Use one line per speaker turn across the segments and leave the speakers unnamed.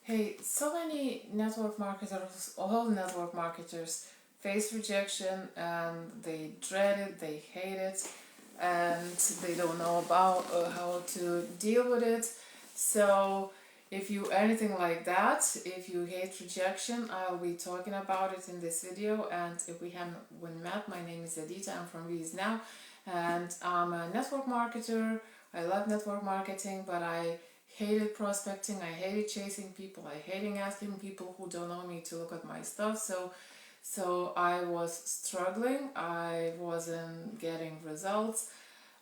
Hey, so many network marketers, all network marketers face rejection and they dread it, they hate it, and they don't know about how to deal with it. So, if you anything like that, if you hate rejection, I'll be talking about it in this video. And if we haven't met, my name is Edita. I'm from VIE now, and I'm a network marketer. I love network marketing, but I hated prospecting. I hated chasing people. I hated asking people who don't know me to look at my stuff. So I was struggling. I wasn't getting results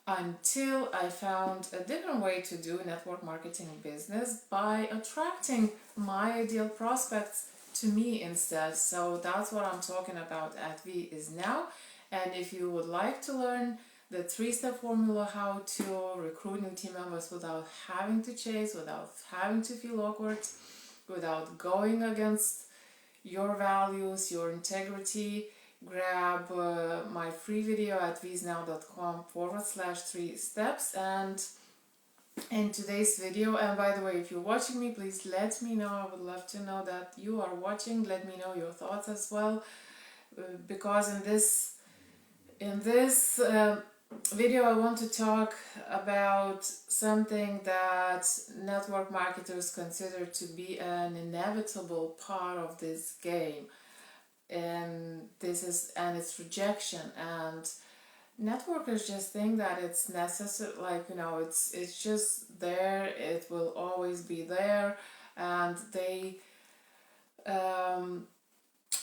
until I found a different way to do network marketing business by attracting my ideal prospects to me instead. So that's what I'm talking about at VIE is now. And if you would like to learn the 3-step formula how to recruit new team members without having to chase, without having to feel awkward, without going against your values, your integrity, grab my free video at viesnow.com/3 steps. And in today's video, and by the way, if you're watching me, please let me know. I would love to know that you are watching. Let me know your thoughts as well, because in this video I want to talk about something that network marketers consider to be an inevitable part of this game, and it's rejection. And networkers just think that it's necessary, like, it's just there, it will always be there, and they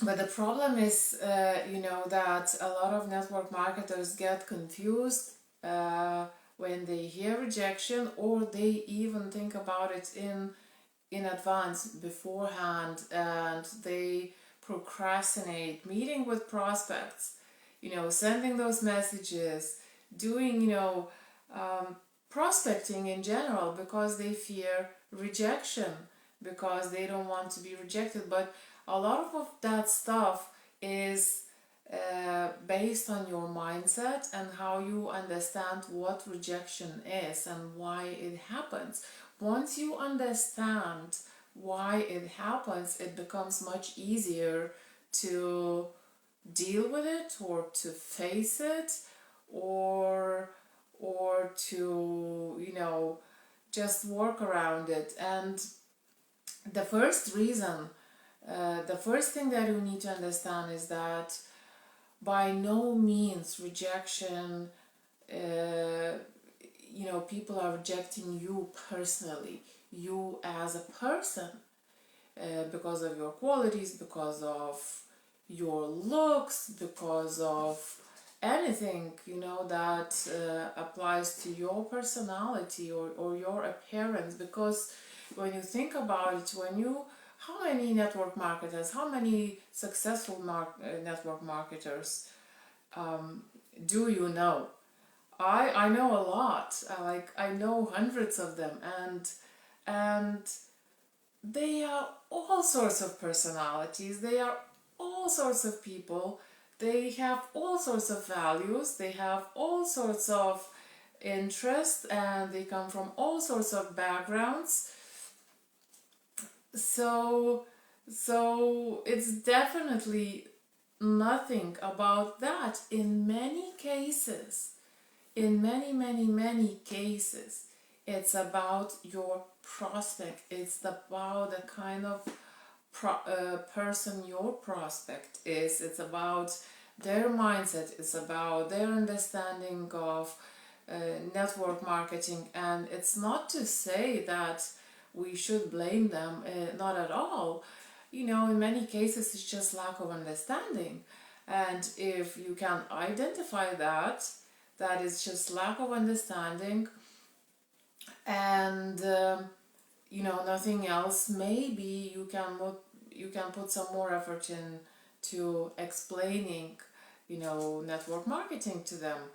but the problem is, that a lot of network marketers get confused when they hear rejection, or they even think about it in advance beforehand, and they procrastinate meeting with prospects, sending those messages, doing, prospecting in general, because they fear rejection, because they don't want to be rejected. But a lot of that stuff is based on your mindset and how you understand what rejection is and why it happens. Once you understand why it happens, it becomes much easier to deal with it, or to face it, or to just work around it. And the first reason, the first thing that you need to understand is that by no means rejection, people are rejecting you personally, you as a person, because of your qualities, because of your looks, because of anything, that applies to your personality, or your appearance. Because when you think about it, how many network marketers, how many successful network marketers do you know? I know a lot. I know hundreds of them, and they are all sorts of personalities. They are all sorts of people. They have all sorts of values. They have all sorts of interests, and they come from all sorts of backgrounds. So it's definitely nothing about that. In many cases, in many cases, it's about your prospect. It's about the kind of person your prospect is. It's about their mindset. It's about their understanding of network marketing. And it's not to say that we should blame them, not at all. In many cases it's just lack of understanding. And if you can identify that is just lack of understanding, and nothing else, maybe you can put some more effort in to explaining network marketing to them.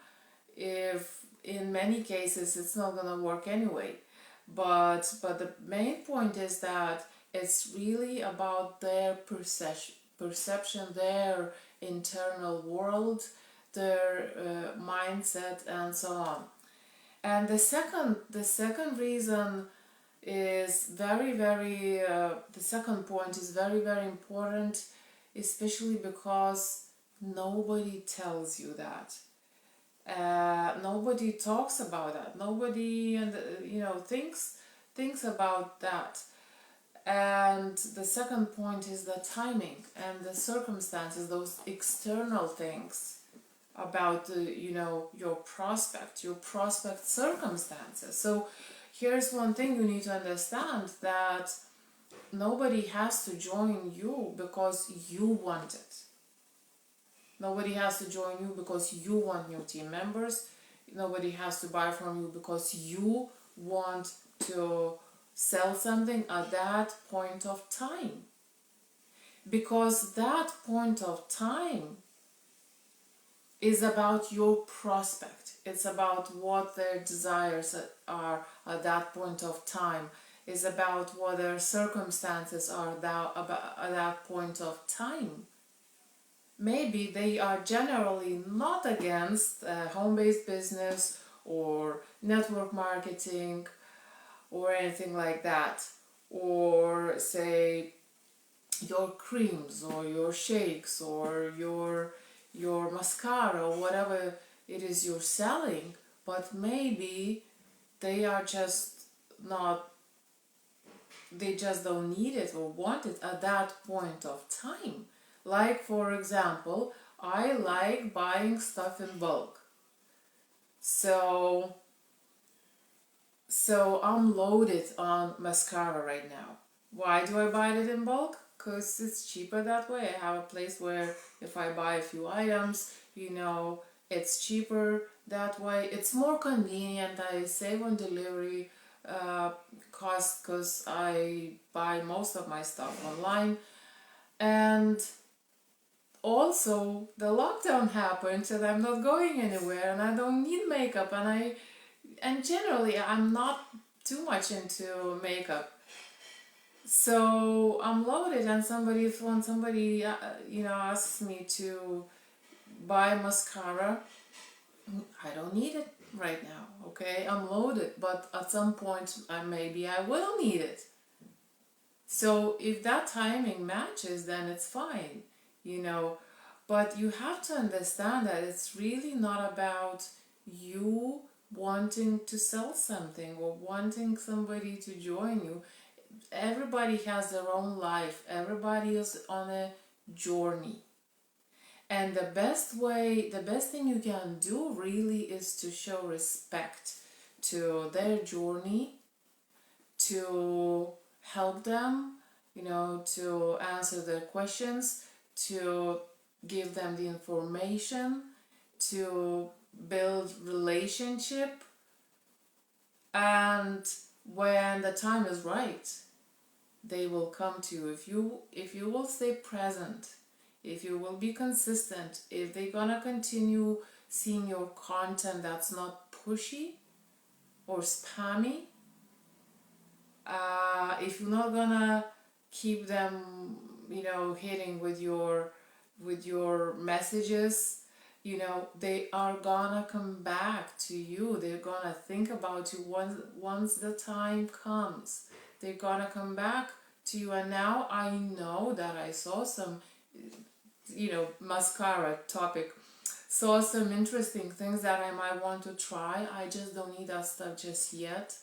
If in many cases it's not gonna work anyway. But the main point is that it's really about their perception, their internal world, their mindset, and so on. And the second reason is the second point is very important, especially because nobody tells you that. Nobody talks about that. Nobody thinks about that. And the second point is the timing and the circumstances, those external things about your prospect circumstances. So here's one thing you need to understand, that nobody has to join you because you want it. Nobody has to join you because you want new team members. Nobody has to buy from you because you want to sell something at that point of time. Because that point of time is about your prospect. It's about what their desires are at that point of time. It's about what their circumstances are at that point of time. Maybe they are generally not against home-based business or network marketing or anything like that, or say your creams or your shakes or your mascara or whatever it is you're selling, but maybe they are just not, they just don't need it or want it at that point of time. Like, for example, I like buying stuff in bulk. So I'm loaded on mascara right now. Why do I buy it in bulk? Because it's cheaper that way. I have a place where if I buy a few items, it's cheaper that way. It's more convenient. I save on delivery cost because I buy most of my stuff online. And also the lockdown happened and I'm not going anywhere and I don't need makeup, and generally I'm not too much into makeup. So I'm loaded, and when somebody asks me to buy mascara, I don't need it right now, okay? I'm loaded, but at some point maybe I will need it. So if that timing matches, then it's fine, but you have to understand that it's really not about you wanting to sell something or wanting somebody to join you. Everybody has their own life. Everybody is on a journey. And the best thing you can do really is to show respect to their journey, to help them, to answer their questions, to give them the information, to build relationship. And when the time is right, they will come to you. If you will stay present, if you will be consistent, if they're gonna continue seeing your content that's not pushy or spammy, if you're not gonna keep them, hitting with your messages, they are gonna come back to you. They're gonna think about you once the time comes. They're gonna come back to you. And now I know that I saw some, mascara topic, saw some interesting things that I might want to try. I just don't need that stuff just yet.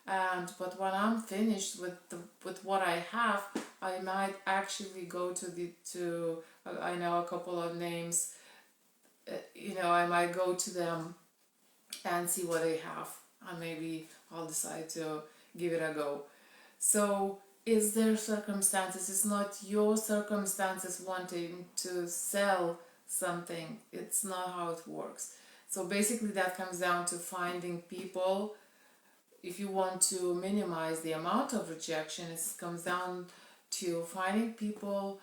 But when I'm finished with what I have, I might actually go to I know a couple of names. I might go to them and see what they have, and maybe I'll decide to give it a go. So it's their circumstances. It's not your circumstances wanting to sell something. It's not how it works. So basically that comes down to finding people. If you want to minimize the amount of rejection, it comes down to finding people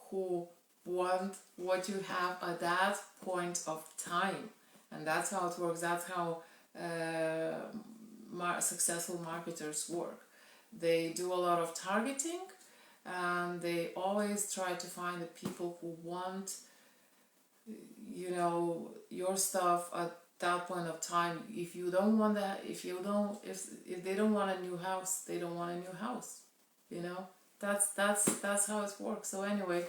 who want what you have at that point of time. And that's how it works. That's how successful marketers work. They do a lot of targeting, and they always try to find the people who want your stuff at that point of time, if you don't want that, if they don't want a new house, they don't want a new house, you know. That's how it works. So anyway,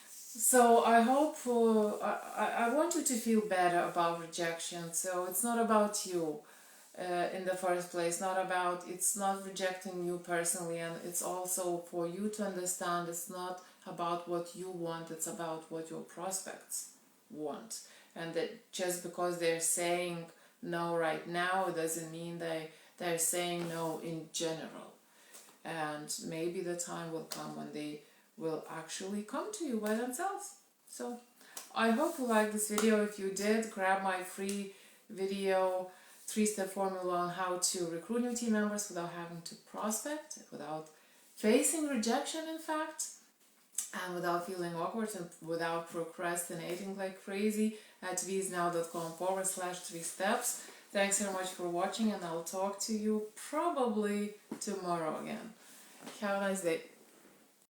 so I hope I want you to feel better about rejection. So it's not about you in the first place, it's not rejecting you personally, and it's also for you to understand it's not about what you want, it's about what your prospects want. And that just because they're saying no right now doesn't mean they're saying no in general. And maybe the time will come when they will actually come to you by themselves. So I hope you liked this video. If you did, grab my free video 3-step formula on how to recruit new team members without having to prospect, without facing rejection in fact, and without feeling awkward and without procrastinating like crazy, at viesnow.com/3steps. Thanks so much for watching, and I'll talk to you probably tomorrow again. Have a nice day.